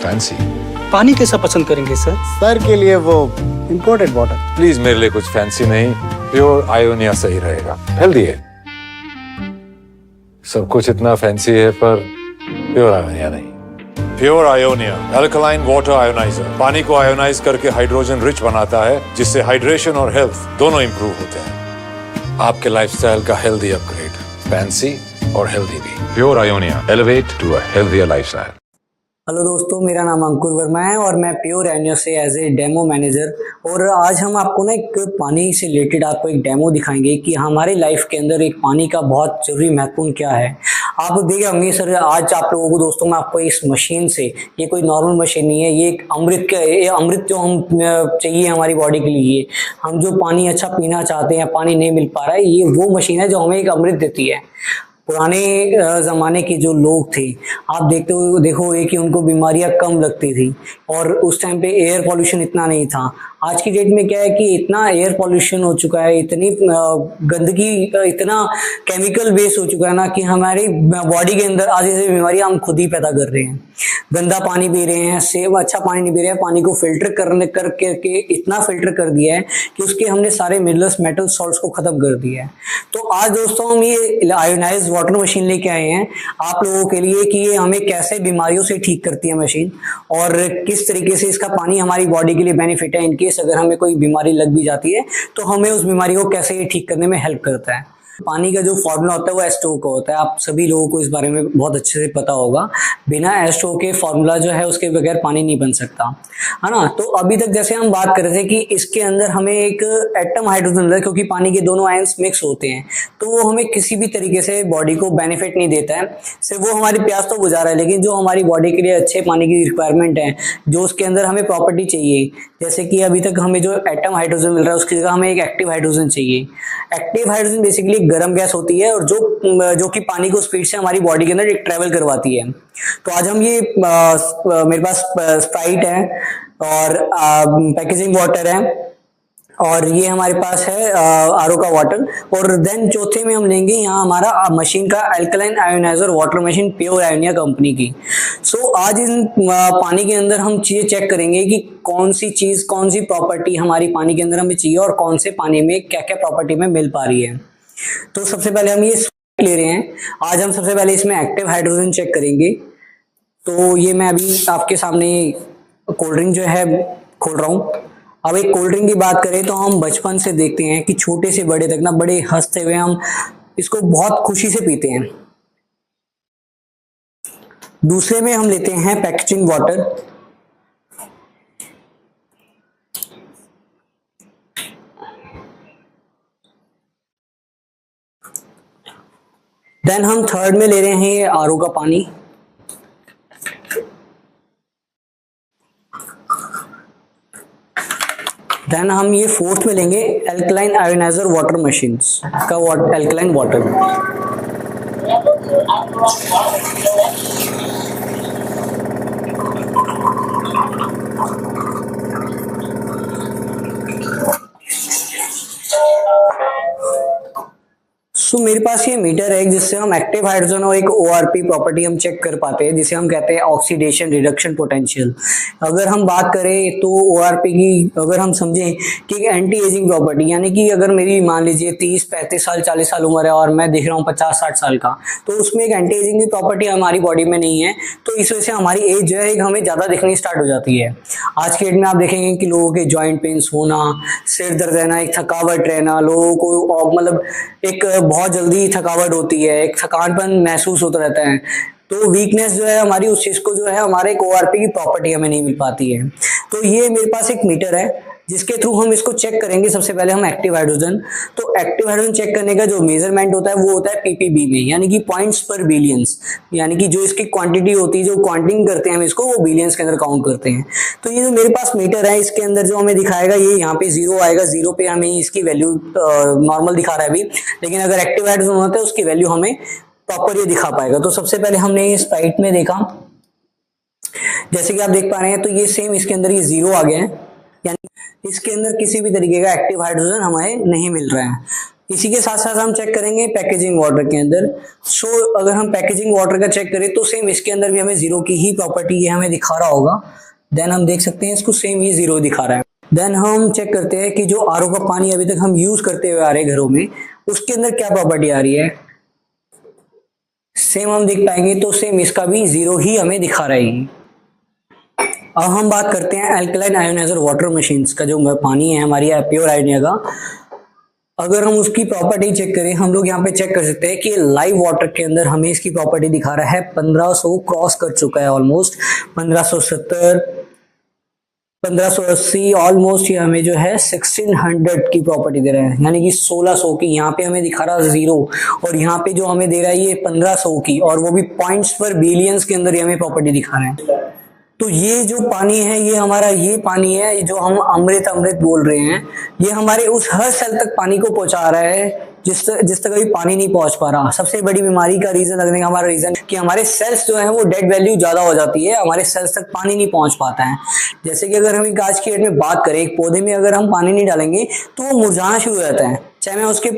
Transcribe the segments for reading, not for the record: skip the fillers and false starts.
Fancy. पानी कैसा पसंद करेंगे सर? सर के लिए वो इम्पोर्टेड वाटर। प्लीज मेरे लिए कुछ फैंसी नहीं, प्योर आयोनिया सही रहेगा, हेल्दी है। सब कुछ इतना फैंसी है पर प्योर आयोनिया नहीं। Pure Ionia alkaline water ionizer पानी को आयोनाइज करके हाइड्रोजन रिच बनाता है, जिससे हाइड्रेशन और हेल्थ दोनों इंप्रूव होते हैं। आपके लाइफस्टाइल का हेल्दी अपग्रेड, फैंसी और हेल्दी भी। Pure Ionia, elevate to a healthier lifestyle. Hello दोस्तों, मेरा नाम अंकुर वर्मा है और मैं प्योर आयोनिया से एज ए डेमो मैनेजर। और आज हम आपको ना एक पानी से रिलेटेड आपको एक डेमो दिखाएंगे कि हमारे लाइफ के अंदर एक पानी का बहुत जरूरी महत्वपूर्ण क्या है। आप देखे होंगे सर, आज आप लोगों को दोस्तों मैं आपको इस मशीन से, ये कोई नॉर्मल मशीन नहीं है, ये एक अमृत का, ये अमृत जो हम चाहिए हमारी बॉडी के लिए, हम जो पानी अच्छा पीना चाहते हैं, पानी नहीं मिल पा रहा है, ये वो मशीन है जो हमें एक अमृत देती है। पुराने ज़माने के जो लोग थे, आप देखोगे कि उनको बीमारियां कम लगती थी और उस टाइम पे एयर पॉल्यूशन इतना नहीं था। आज की डेट में क्या है कि इतना एयर पॉल्यूशन हो चुका है, इतनी गंदगी, इतना केमिकल बेस हो चुका है ना कि हमारी बॉडी के अंदर आज ऐसी बीमारियां हम खुद ही पैदा कर रहे हैं। गंदा पानी पी रहे हैं, सेम अच्छा पानी नहीं पी रहे हैं, पानी को फिल्टर करके इतना फिल्टर कर दिया है कि उसके हमने सारे मिनरल्स, मेटल, सॉल्ट्स को खत्म कर दिया है। तो आज दोस्तों हम ये आयोनाइज्ड वाटर मशीन लेके आए हैं आप लोगों के लिए कि ये हमें कैसे बीमारियों से ठीक करती है मशीन, और किस तरीके से इसका पानी हमारी बॉडी के लिए बेनिफिट है। इनकेस अगर हमें कोई बीमारी लग भी जाती है तो हमें उस बीमारी को कैसे ये ठीक करने में हेल्प करता है। पानी का जो फॉर्मूला होता है वो H2O का होता है। आप सभी लोगों को इस बारे में बहुत अच्छे से पता होगा। बिना H2O के फॉर्मूला जो है उसके बगैर पानी नहीं बन सकता, है ना। तो अभी तक जैसे हम बात कर रहे थे कि इसके अंदर हमें एक एटम हाइड्रोजन मिलता है, क्योंकि पानी के दोनों आयंस मिक्स होते हैं, तो वो हमें किसी भी तरीके से बॉडी को बेनिफिट नहीं देता है। सिर्फ वो हमारी प्यास तो बुझा रहा है, लेकिन जो हमारी बॉडी के लिए अच्छे पानी की रिक्वायरमेंट है, जो उसके अंदर हमें प्रॉपर्टी चाहिए, जैसे कि अभी तक हमें जो एटम हाइड्रोजन मिल रहा है उसकी जगह हमें एक एक्टिव हाइड्रोजन चाहिए। एक्टिव हाइड्रोजन बेसिकली गर्म गैस होती है और जो कि पानी को स्पीड से हमारी बॉडी के अंदर एक ट्रेवल करवाती है। तो आज हम ये मेरे पास स्प्राइट है और पैकेजिंग वाटर है और ये हमारे पास है आरओ का वाटर, और देन चौथे में हम लेंगे यहाँ हमारा मशीन का alkaline ionizer water machine pure Ionia company की। सो आज इन पानी के अंदर हम चीजें चेक करेंगे कि कौन सी चीज, कौन सी प्रॉपर्टी हमारी पानी के अंदर हमें चाहिए और कौन से पानी में क्या क्या प्रॉपर्टी में मिल पा रही है। तो सबसे पहले हम ये ले रहे हैं। आज हम सबसे पहले इसमें एक्टिव हाइड्रोजन चेक करेंगे। तो ये मैं अभी आपके सामने कोल्ड ड्रिंक जो है खोल रहा हूँ। अब एक कोल्ड ड्रिंक की बात करें तो हम बचपन से देखते हैं कि छोटे से बड़े तक ना, बड़े हंसते हुए हम इसको बहुत खुशी से पीते हैं। दूसरे में हम लेते हैं पैकेजिंग वाटर। देन हम थर्ड में ले रहे हैं ये आरओ का पानी। देन हम ये फोर्थ में लेंगे अल्कलाइन आयोनाइजर वाटर मशीन्स का अल्कलाइन वाटर। सो मेरे पास ये मीटर है जिससे हम एक्टिव हाइड्रोजन और एक ORP प्रॉपर्टी हम चेक कर पाते हैं, जिसे हम कहते हैं ऑक्सीडेशन रिडक्शन पोटेंशियल। अगर हम बात करें तो ORP की अगर हम समझें कि एंटी एजिंग प्रॉपर्टी, यानी कि अगर मेरी मान लीजिए 30-35 साल 40 साल उम्र है और मैं दिख रहा हूँ 50-60 साल का, तो उसमें एक एंटी एजिंग की प्रॉपर्टी हमारी बॉडी में नहीं है, तो इस वजह से हमारी एज जो है हमें ज़्यादा दिखनी स्टार्ट हो जाती है। आज के डेट में आप देखेंगे कि लोगों के जॉइंट पेन्स होना, सिर दर्द रहना, एक थकावट रहना, लोगों को मतलब एक बहुत जल्दी थकावट होती है, एक थकानपन महसूस होता रहता है। तो वीकनेस जो है हमारी, उस चीज को जो है हमारे एक ORP की प्रॉपर्टी हमें नहीं मिल पाती है। तो ये मेरे पास एक मीटर है जिसके थ्रू हम इसको चेक करेंगे। सबसे पहले हम एक्टिव हाइड्रोजन, तो एक्टिव हाइड्रोजन चेक करने का जो मेजरमेंट होता है वो होता है ppb में, यानी कि पॉइंट्स पर बिलियंस, यानी कि जो इसकी क्वांटिटी होती है, जो काउंटिंग करते हैं हम इसको, वो बिलियंस के अंदर काउंट करते हैं। तो ये जो मेरे पास मीटर है इसके अंदर जो हमें दिखाएगा, ये यहाँ पे 0 आएगा, 0 पे हमें इसकी वैल्यू नॉर्मल दिखा रहा है अभी, लेकिन अगर एक्टिव हाइड्रोजन होता है उसकी वैल्यू हमें प्रॉपर ये दिखा पाएगा। तो सबसे पहले हमने ये स्प्राइट में देखा, जैसे कि आप देख पा रहे हैं, तो ये सेम इसके अंदर ये 0 आ गया है, यानी इसके अंदर किसी भी तरीके का एक्टिव हाइड्रोजन हमें नहीं मिल रहा है। इसी के साथ साथ हम चेक करेंगे पैकेजिंग वाटर के अंदर। अगर हम पैकेजिंग वाटर का चेक करें तो सेम इसके अंदर भी हमें जीरो की ही प्रॉपर्टी ये हमें दिखा रहा होगा। देन हम देख सकते हैं इसको सेम ही जीरो दिखा रहा है। देन हम चेक करते हैं कि जो आरओ का पानी अभी तक हम यूज करते हुए आ रहे हैं घरों में, उसके अंदर क्या प्रॉपर्टी आ रही है। सेम हम देख पाएंगे तो सेम इसका भी जीरो ही हमें दिखा रहा है। अब हम बात करते हैं अल्कलाइन आयोनाइजर वाटर मशीन्स का। जो पानी है हमारी प्योर आयोनिया का, अगर हम उसकी प्रॉपर्टी चेक करें, हम लोग यहाँ पे चेक कर सकते हैं कि लाइव वाटर के अंदर हमें इसकी प्रॉपर्टी दिखा रहा है 1500 क्रॉस कर चुका है ऑलमोस्ट, 1570, 1580 ऑलमोस्ट। ये हमें जो है 1600 की प्रॉपर्टी दे रहा है, यानी कि 1600 की। यहाँ पे हमें दिखा रहा है जीरो, और यहाँ पे जो हमें दे रहा है ये 1500 की, और वो भी पॉइंट्स पर बिलियंस के अंदर ये हमें प्रॉपर्टी दिखा रहे हैं। तो ये जो पानी है ये हमारा ये पानी है जो हम अमृत अमृत बोल रहे हैं, ये हमारे उस हर सेल तक पानी को पहुंचा रहा है जिस तक अभी पानी नहीं पहुंच पा रहा। सबसे बड़ी बीमारी का रीजन लगने का हमारा रीजन कि हमारे सेल्स जो है वो डेड वैल्यू ज्यादा हो जाती है, हमारे सेल्स तक पानी नहीं पहुंच पाता है। जैसे कि अगर हम एक आज की डेट में बात करें, एक पौधे में अगर हम पानी नहीं डालेंगे तो वो मुरझाना शुरू हो जाता है, चाहे मैं उसके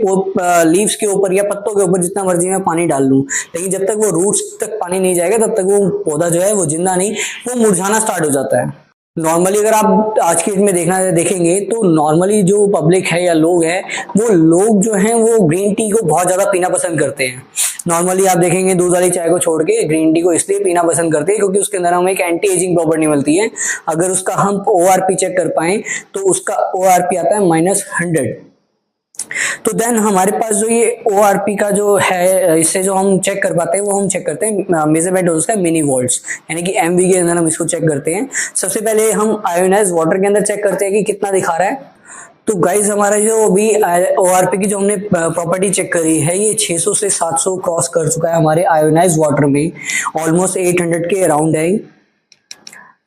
लीव्स के ऊपर या पत्तों के ऊपर जितना मर्जी मैं पानी डाल लूं, लेकिन जब तक वो रूट्स तक पानी नहीं जाएगा तब तक वो पौधा जो है वो जिंदा नहीं, वो मुरझाना स्टार्ट हो जाता है। नॉर्मली अगर आप आज की डेट में देखेंगे तो नॉर्मली जो पब्लिक है या लोग हैं, वो लोग जो हैं वो ग्रीन टी को बहुत ज्यादा पीना पसंद करते हैं। नॉर्मली आप देखेंगे दूध वाली चाय को छोड़ के ग्रीन टी को इसलिए पीना पसंद करते हैं क्योंकि उसके अंदर हमें एक एंटी एजिंग प्रॉपर्टी मिलती है। अगर उसका हम ORP चेक कर पाए तो उसका ORP आता है -100। तो देन हमारे पास जो ये ORP का जो है, इससे जो हम चेक कर पाते हैं वो हम चेक करते हैं मेजरमेंट उसका मिनी वोल्ट्स, यानी कि MV के अंदर हम इसको चेक करते हैं। सबसे पहले हम आयोनाइज वाटर के अंदर चेक करते हैं कि कितना दिखा रहा है। तो गाइज हमारा जो अभी ORP की जो हमने प्रॉपर्टी चेक करी है ये 600 से 700 क्रॉस कर चुका है हमारे आयोनाइज वाटर में, ऑलमोस्ट 800 के अराउंड है।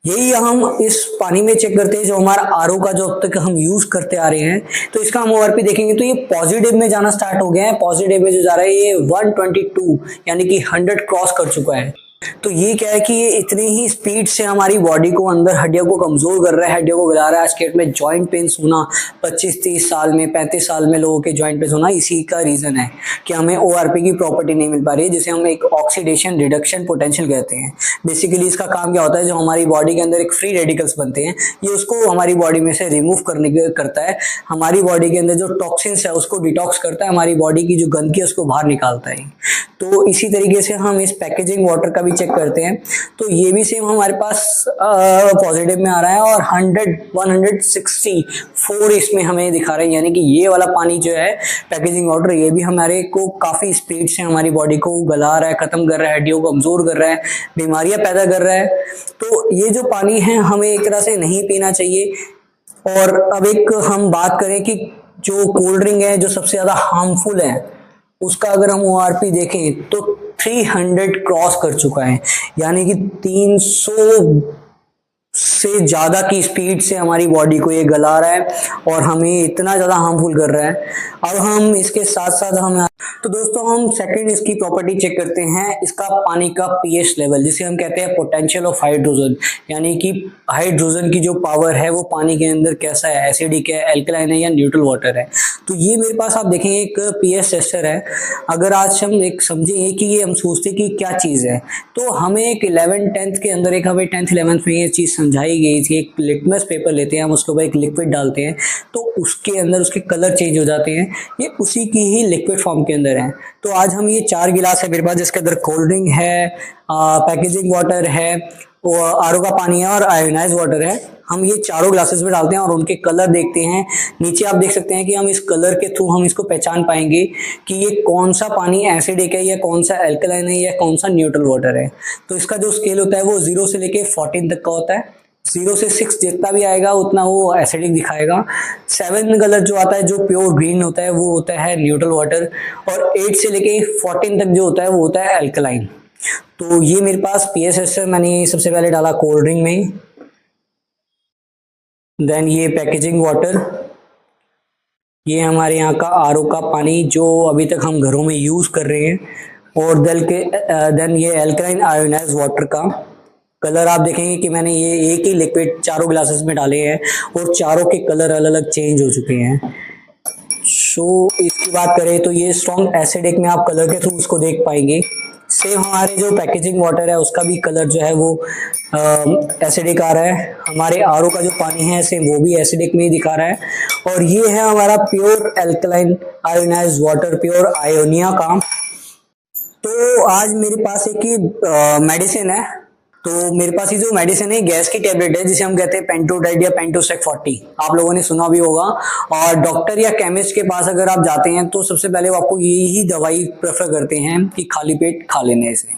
यही हम इस पानी में चेक करते हैं जो हमारा आरओ का जो अब तक हम यूज करते आ रहे हैं। तो इसका हम ORP देखेंगे तो ये पॉजिटिव में जाना स्टार्ट हो गया है। पॉजिटिव में जो जा रहा है ये 122 यानी कि 100 क्रॉस कर चुका है। तो ये क्या है कि ये इतनी ही स्पीड से हमारी बॉडी को अंदर हड्डियों को कमजोर कर रहा है, हड्डियों को गला रहा है। आज के डेट में जॉइंट पेन्स होना 25-30 साल में 35 साल में लोगों के जॉइंट पेन्स होना इसी का रीजन है कि हमें ORP की प्रॉपर्टी नहीं मिल पा रही है, जिसे हम एक ऑक्सीडेशन रिडक्शन पोटेंशियल कहते हैं। बेसिकली इसका काम क्या होता है, जो हमारी बॉडी के अंदर एक फ्री रेडिकल्स बनते हैं ये उसको हमारी बॉडी में से रिमूव करने के करता है। हमारी बॉडी के अंदर जो टॉक्सिन्स है उसको डिटॉक्स करता है, हमारी बॉडी की जो गंदगी है उसको बाहर निकालता है। तो इसी तरीके से हम इस पैकेजिंग वाटर का भी चेक करते हैं। तो ये भी सेम हमारे पास पॉजिटिव में आ रहा है और 164 इसमें हमें दिखा रहा है, यानी कि ये वाला पानी जो है पैकेजिंग वाटर ये भी हमारे को काफी स्पीड से हमारी बॉडी को गला रहा है, खत्म कर रहा है, हड्डियों को कमजोर कर रहा है, बीमारियां पैदा कर रहा है। तो ये जो पानी है हमें एक तरह से नहीं पीना चाहिए। और अब एक हम बात करें कि जो कोल्ड ड्रिंक है जो सबसे ज्यादा हार्मफुल है, उसका अगर हम ORP देखें तो 300 क्रॉस कर चुका है, यानी कि 300 से ज्यादा की स्पीड से हमारी बॉडी को ये गला रहा है और हमें इतना ज्यादा हार्मफुल कर रहा है। अब हम इसके साथ साथ हम तो दोस्तों हम सेकंड इसकी प्रॉपर्टी चेक करते हैं, इसका पानी का pH लेवल, जिसे हम कहते हैं पोटेंशियल ऑफ हाइड्रोजन, यानी कि हाइड्रोजन की जो पावर है वो पानी के अंदर कैसा है, एसिडिक है, एल्कलाइन है या न्यूट्रल वाटर है। तो ये मेरे पास आप देखेंगे एक pH टेस्टर है। अगर आज हम एक समझेंगे कि ये हम सोचते कि क्या चीज़ है, तो हमें एक 11th-10th के अंदर एक हमें 10th-11th में ये चीज़ समझाई गई थी। एक लिटमस पेपर लेते हैं हम, उसके ऊपर एक लिक्विड डालते हैं तो उसके अंदर उसके कलर चेंज हो जाते हैं, ये उसी की ही लिक्विड फॉर्म के अंदर है। तो आज हम ये 4 गिलास है मेरे पास, जिसके अंदर कोल्ड ड्रिंक है, पैकेजिंग वाटर है, आरओ का पानी है और आयोनाइज वाटर है। हम ये चारों ग्लासेस में डालते हैं और उनके कलर देखते हैं। नीचे आप देख सकते हैं कि हम इस कलर के थ्रू हम इसको पहचान पाएंगे कि ये कौन सा पानी एसिडिक है या कौन सा एल्कलाइन है या कौन सा न्यूट्रल वाटर है। तो इसका जो स्केल होता है वो 0 से लेके 14 तक का होता है। 0 से 6 जितना भी आएगा उतना वो एसिडिक दिखाएगा। 7 कलर जो आता है जो प्योर ग्रीन होता है वो होता है न्यूट्रल वाटर, और 8 से लेके 14 तक जो होता है वो होता है एल्कलाइन। तो ये मेरे पास pH है, मैंने सबसे पहले डाला कोल्ड ड्रिंक में, देन ये पैकेजिंग वाटर, ये हमारे यहाँ का आरओ का पानी जो अभी तक हम घरों में यूज कर रहे हैं, और देन ये एल्कलाइन आयोनाइज वाटर का कलर आप देखेंगे कि मैंने ये एक ही लिक्विड चारों ग्लासेस में डाले हैं और चारों के कलर अलग अलग चेंज हो चुके हैं। सो इसकी बात करें तो ये स्ट्रॉन्ग एसिडिक में आप कलर के थ्रू उसको देख पाएंगे। सेम हमारे जो पैकेजिंग वाटर है उसका भी कलर जो है वो एसिडिक आ रहा है। हमारे आरओ का जो पानी है सेम वो भी एसिडिक में ही दिखा रहा है। और ये है हमारा pure alkaline ionised water, pure Ionia का। तो आज मेरे पास एक मेडिसिन है। तो मेरे पास ये जो मेडिसिन है गैस की टेबलेट है जिसे हम कहते हैं पेंटोडाइड या पेंटोसेक 40, आप लोगों ने सुना भी होगा। और डॉक्टर या केमिस्ट के पास अगर आप जाते हैं तो सबसे पहले वो आपको यही दवाई प्रेफर करते हैं कि खाली पेट खा लेने से।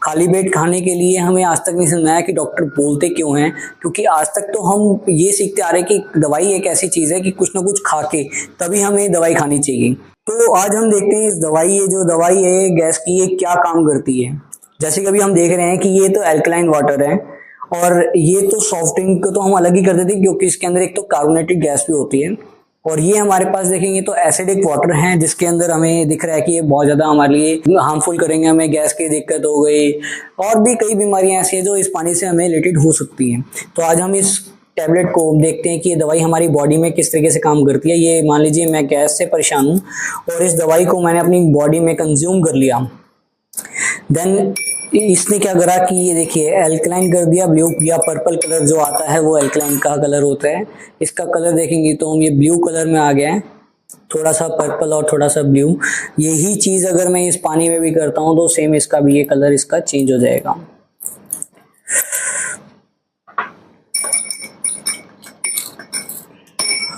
खाली पेट खाने के लिए हमें आज तक नहीं समझाया कि डॉक्टर बोलते क्यों हैं, क्योंकि आज तक तो हम ये सीखते आ रहे हैं कि दवाई एक ऐसी चीज़ है कि कुछ ना कुछ खा के तभी हमें दवाई खानी चाहिए। तो आज हम देखते हैं इस दवाई, ये जो दवाई है गैस की, ये क्या काम करती है। जैसे कि अभी हम देख रहे हैं कि ये तो एल्कलाइन वाटर है और ये तो सॉफ्ट ड्रिंक को तो हम अलग ही कर देते हैं क्योंकि इसके अंदर एक तो कार्बोनेटेड गैस भी होती है। और ये हमारे पास देखेंगे तो एसिडिक वाटर हैं जिसके अंदर हमें दिख रहा है कि ये बहुत ज़्यादा हमारे लिए हार्मफुल करेंगे, हमें गैस की दिक्कत हो गई और भी कई बीमारियां ऐसी हैं जो इस पानी से हमें रिलेटेड हो सकती हैं। तो आज हम इस टैबलेट को देखते हैं कि ये दवाई हमारी बॉडी में किस तरीके से काम करती है। ये मान लीजिए मैं गैस से परेशान हूँ और इस दवाई को मैंने अपनी बॉडी में कंज्यूम कर लिया, देन इसने क्या करा कि ये देखिए एल्कलाइन कर दिया। ब्लू या पर्पल कलर जो आता है वो एल्कलाइन का कलर होता है। इसका कलर देखेंगे तो हम ये ब्लू कलर में आ गया है, थोड़ा सा पर्पल और थोड़ा सा ब्लू। यही चीज़ अगर मैं इस पानी में भी करता हूँ तो सेम इसका भी ये कलर इसका चेंज हो जाएगा।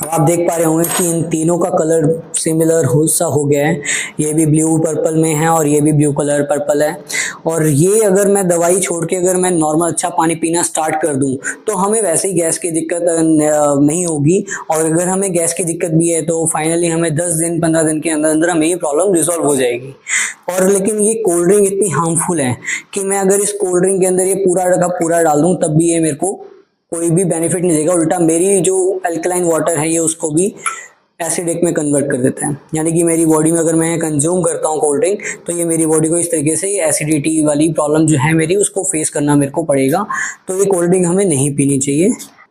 आप देख पा रहे होंगे कि इन तीनों का कलर सिमिलर हो गया है। ये भी ब्लू पर्पल में है और ये भी ब्लू कलर पर्पल है। और ये अगर मैं दवाई छोड़ के अगर मैं नॉर्मल अच्छा पानी पीना स्टार्ट कर दूं तो हमें वैसे ही गैस की दिक्कत नहीं होगी। और अगर हमें गैस की दिक्कत भी है तो फाइनली हमें 10 दिन 15 दिन के अंदर अंदर हमें ये प्रॉब्लम रिजॉल्व हो जाएगी। और लेकिन ये कोल्ड ड्रिंक इतनी हार्मफुल है कि मैं अगर इस कोल्ड ड्रिंक के अंदर ये पूरा का पूरा डाल दूँ तब भी ये मेरे को कोई भी बेनिफिट नहीं देगा, उल्टा मेरी जो अल्कलाइन वाटर है ये उसको भी एसिडिक में कन्वर्ट कर देता है। यानी कि मेरी बॉडी में अगर मैं कंज्यूम करता हूँ कोल्ड ड्रिंक तो ये मेरी बॉडी को इस तरीके से एसिडिटी वाली प्रॉब्लम जो है मेरी उसको फेस करना मेरे को पड़ेगा। तो ये कोल्ड ड्रिंक हमें नहीं पीनी चाहिए।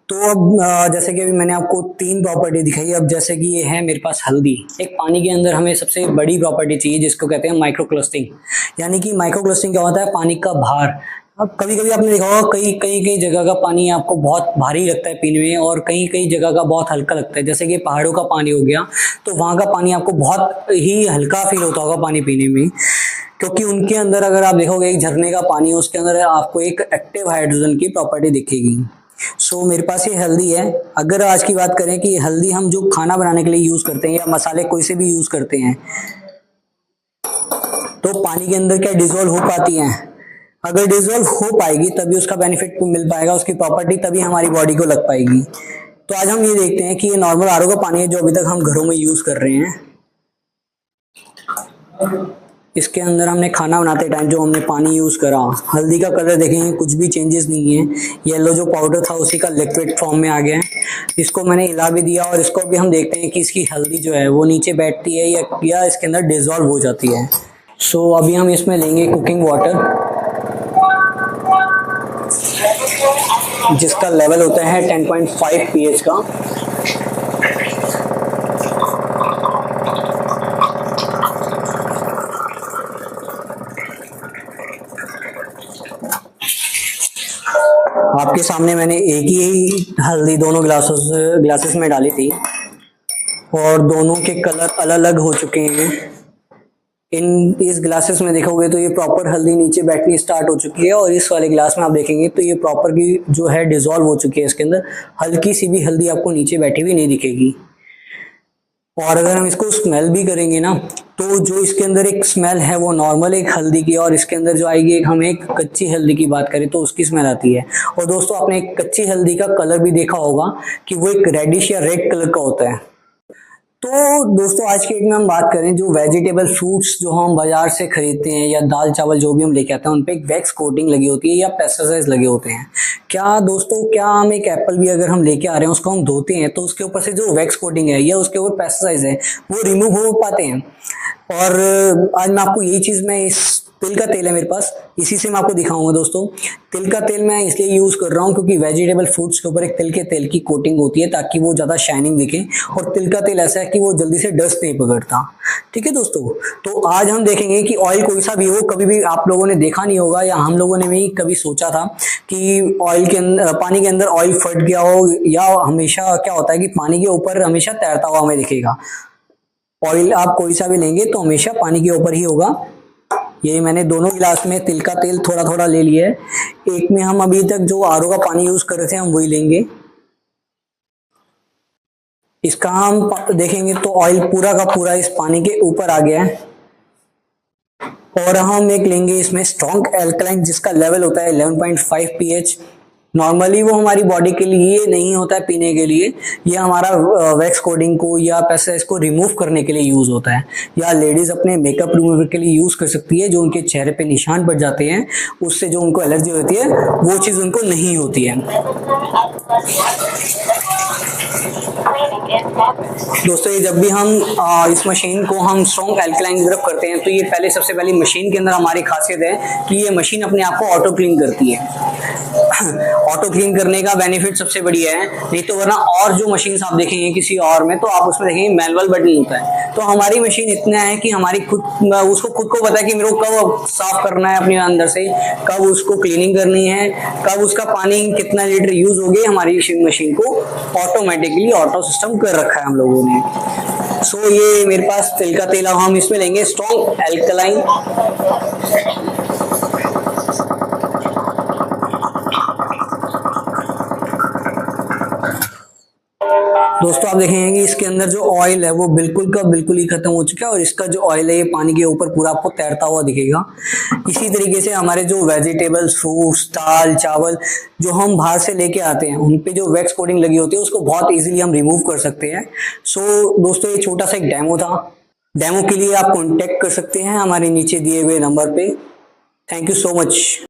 तो अब जैसे कि अभी मैंने आपको 3 प्रॉपर्टी दिखाई। अब जैसे कि ये है मेरे पास हल्दी। एक पानी के अंदर हमें सबसे बड़ी प्रॉपर्टी चाहिए जिसको कहते हैं माइक्रो क्लस्टरिंग। यानी कि माइक्रो क्लस्टरिंग क्या होता है, पानी का भार। अब कभी कभी आपने देखा होगा कई जगह का पानी आपको बहुत भारी लगता है पीने में और कई जगह का बहुत हल्का लगता है। जैसे कि पहाड़ों का पानी हो गया तो वहाँ का पानी आपको बहुत ही हल्का फील होता होगा पानी पीने में, क्योंकि उनके अंदर अगर आप देखोगे एक झरने का पानी उसके अंदर आपको एक एक्टिव हाइड्रोजन की प्रॉपर्टी दिखेगी। सो मेरे पास ये हल्दी है। अगर आज की बात करें कि हल्दी हम जो खाना बनाने के लिए यूज़ करते हैं या मसाले कोई से भी यूज़ करते हैं तो पानी के अंदर क्या डिजोल्व हो पाती हैं? अगर डिजोल्व हो पाएगी तभी उसका बेनिफिट मिल पाएगा, उसकी प्रॉपर्टी तभी हमारी बॉडी को लग पाएगी। तो आज हम ये देखते हैं कि ये नॉर्मल आरओ का पानी है जो अभी तक हम घरों में यूज़ कर रहे हैं। इसके अंदर हमने खाना बनाते टाइम जो हमने पानी यूज़ करा, हल्दी का कलर देखेंगे कुछ भी चेंजेस नहीं है। येलो जो पाउडर था उसी का लिक्विड फॉर्म में आ गया है। इसको मैंने हिला भी दिया और इसको भी हम देखते हैं कि इसकी हल्दी जो है वो नीचे बैठती है या इसके अंदर डिजोल्व हो जाती है। सो अभी हम इसमें लेंगे कुकिंग वाटर जिसका लेवल होता है 10.5 pH का। आपके सामने मैंने एक ही हल्दी दोनों ग्लासेस में डाली थी और दोनों के कलर अलग अलग हो चुके हैं। इस ग्लासेस में देखोगे तो ये प्रॉपर हल्दी नीचे बैठनी स्टार्ट हो चुकी है और इस वाले ग्लास में आप देखेंगे तो ये प्रॉपर की जो है डिजोल्व हो चुकी है। इसके अंदर हल्की सी भी हल्दी आपको नीचे बैठी हुई नहीं दिखेगी। और अगर हम इसको स्मेल भी करेंगे ना तो जो इसके अंदर एक स्मेल है वो नॉर्मल एक हल्दी की, और इसके अंदर जो आएगी हम एक कच्ची हल्दी की बात करें तो उसकी स्मेल आती है। और दोस्तों आपने एक कच्ची हल्दी का कलर भी देखा होगा कि वो एक रेडिश या रेड कलर का होता है। तो दोस्तों आज के डेट में हम बात करें जो वेजिटेबल फ्रूट्स जो हम बाजार से खरीदते हैं या दाल चावल जो भी हम लेके आते हैं उन पे एक वैक्स कोटिंग लगी होती है या पेस्टिसाइड्स लगे होते हैं। क्या दोस्तों, क्या हम एक एप्पल भी अगर हम लेके आ रहे हैं उसको हम धोते हैं तो उसके ऊपर से जो वैक्स कोटिंग है या उसके ऊपर पेस्टिसाइड्स है वो रिमूव हो पाते हैं? और आज मैं आपको यही चीज़ मैं इस तिल का तेल है मेरे पास, इसी से मैं आपको दिखाऊंगा दोस्तों। तिल का तेल मैं इसलिए यूज कर रहा हूँ क्योंकि वेजिटेबल फूड्स के ऊपर एक तिल के तेल की कोटिंग होती है ताकि वो ज्यादा शाइनिंग दिखे, और तिल का तेल ऐसा है कि वो जल्दी से डस्ट नहीं पकड़ता। ठीक है दोस्तों, तो आज हम देखेंगे कि ऑयल कोई सा भी हो, कभी भी आप लोगों ने देखा नहीं होगा या हम लोगों ने भी कभी सोचा था कि ऑयल के अंदर, पानी के अंदर ऑयल फट गया हो, या हमेशा क्या होता है कि पानी के ऊपर हमेशा तैरता हुआ हमें दिखेगा। ऑयल आप कोई सा भी लेंगे तो हमेशा पानी के ऊपर ही होगा। ये मैंने दोनों गिलास में तिल का तेल थोड़ा थोड़ा ले लिया है। एक में हम अभी तक जो आरओ का पानी यूज कर रहे थे हम वही लेंगे। इसका हम देखेंगे तो ऑयल पूरा का पूरा इस पानी के ऊपर आ गया है। और हम एक लेंगे इसमें स्ट्रॉन्ग एल्कलाइन, जिसका लेवल होता है 11.5 pH। नॉर्मली वो हमारी बॉडी के लिए नहीं होता है पीने के लिए, ये हमारा वैक्स कोडिंग को या पैसे इसको रिमूव करने के लिए यूज होता है, या लेडीज अपने मेकअप रिमूवर के लिए यूज कर सकती है। जो उनके चेहरे पे निशान पड़ जाते हैं, उससे जो उनको एलर्जी होती है वो चीज उनको नहीं होती है। दोस्तों ये जब भी हम इस मशीन को हम स्ट्रॉन्ग एल्कलाइन की तरफ करते हैं तो ये पहले सबसे पहली मशीन के अंदर हमारी खासियत है कि ये मशीन अपने आप को ऑटो क्लीन करती है। ऑटो क्लीन करने का बेनिफिट सबसे बढ़िया है, नहीं तो वरना और जो मशीन आप देखेंगे किसी और में तो आप उसमें देखेंगे मैनुअल बटन होता है। तो हमारी मशीन इतना है कि हमारी उसको खुद को पता है कि मेरे को कब साफ करना है अपने अंदर से, कब उसको क्लीनिंग करनी है, कब उसका पानी कितना लीटर यूज हो गया। हमारी मशीन को ऑटोमेटिकली ऑटो सिस्टम कर रखा है हम लोगों ने। सो ये मेरे पास तिल का तेल, हम इसमें लेंगे स्ट्रॉन्ग एल्कलाइन। दोस्तों आप देखेंगे कि इसके अंदर जो ऑयल है वो बिल्कुल का बिल्कुल ही खत्म हो चुका है, और इसका जो ऑयल है ये पानी के ऊपर पूरा आपको तैरता हुआ दिखेगा। इसी तरीके से हमारे जो वेजिटेबल्स, फ्रूट्स, दाल, चावल जो हम बाहर से लेके आते हैं उन पे जो वैक्स कोटिंग लगी होती है उसको बहुत इजीली हम रिमूव कर सकते हैं। सो दोस्तों ये छोटा सा एक डेमो था। डेमो के लिए आप कॉन्टेक्ट कर सकते हैं हमारे नीचे दिए हुए नंबर पे। Thank you so much.